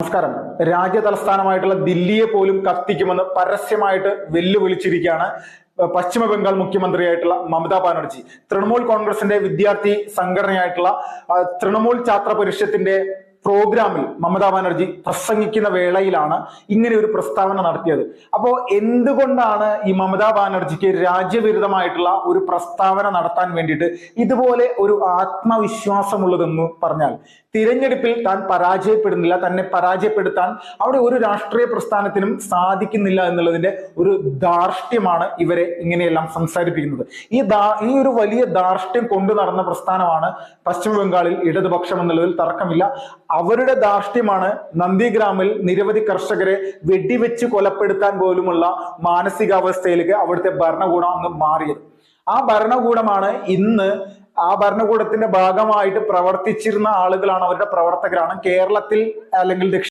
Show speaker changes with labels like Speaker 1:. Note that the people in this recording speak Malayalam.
Speaker 1: നമസ്കാരം. രാജ്യ തലസ്ഥാനമായിട്ടുള്ള ദില്ലിയെ പോലും കത്തിക്കുമെന്ന് പരസ്യമായിട്ട് വെല്ലുവിളിച്ചിരിക്കുകയാണ് പശ്ചിമ ബംഗാൾ മുഖ്യമന്ത്രിയായിട്ടുള്ള മമതാ ബാനർജി. തൃണമൂൽ കോൺഗ്രസിന്റെ വിദ്യാർത്ഥി സംഘടനയായിട്ടുള്ള തൃണമൂൽ ഛാത്ര പരിഷത്തിന്റെ പ്രോഗ്രാമിൽ മമതാ ബാനർജി പ്രസംഗിക്കുന്ന വേളയിലാണ് ഇങ്ങനെ ഒരു പ്രസ്താവന നടത്തിയത്. അപ്പോ എന്തുകൊണ്ടാണ് ഈ മമതാ ബാനർജിക്ക് രാജ്യവിരുദ്ധമായിട്ടുള്ള ഒരു പ്രസ്താവന നടത്താൻ വേണ്ടിയിട്ട് ഇതുപോലെ ഒരു ആത്മവിശ്വാസമുള്ളതെന്ന് പറഞ്ഞാൽ, തിരഞ്ഞെടുപ്പിൽ താൻ പരാജയപ്പെടുന്നില്ല, തന്നെ പരാജയപ്പെടുത്താൻ അവിടെ ഒരു രാഷ്ട്രീയ പ്രസ്ഥാനത്തിനും സാധിക്കുന്നില്ല എന്നുള്ളതിന്റെ ഒരു ധാർഷ്ട്യമാണ് ഇവരെ ഇങ്ങനെയെല്ലാം സംസാരിപ്പിക്കുന്നത്. ഈ ഒരു വലിയ ധാർഷ്ട്യം കൊണ്ടു നടന്ന പ്രസ്ഥാനമാണ് പശ്ചിമ ബംഗാളിൽ ഇടതുപക്ഷം എന്നുള്ളതിൽ തർക്കമില്ല. അവരുടെ ധാർഷ്ട്യമാണ് നന്ദിഗ്രാമിൽ നിരവധി കർഷകരെ വെടിവെച്ച് കൊലപ്പെടുത്താൻ പോലുമുള്ള മാനസികാവസ്ഥയിലേക്ക് അവിടുത്തെ ഭരണകൂടം അങ്ങ് മാറിയത്. ആ ഭരണകൂടമാണ് ഇന്ന് ആ ഭരണകൂടത്തിന്റെ ഭാഗമായിട്ട് പ്രവർത്തിച്ചിരുന്ന ആളുകളാണ്, അവരുടെ പ്രവർത്തകരാണ് കേരളത്തിൽ അല്ലെങ്കിൽ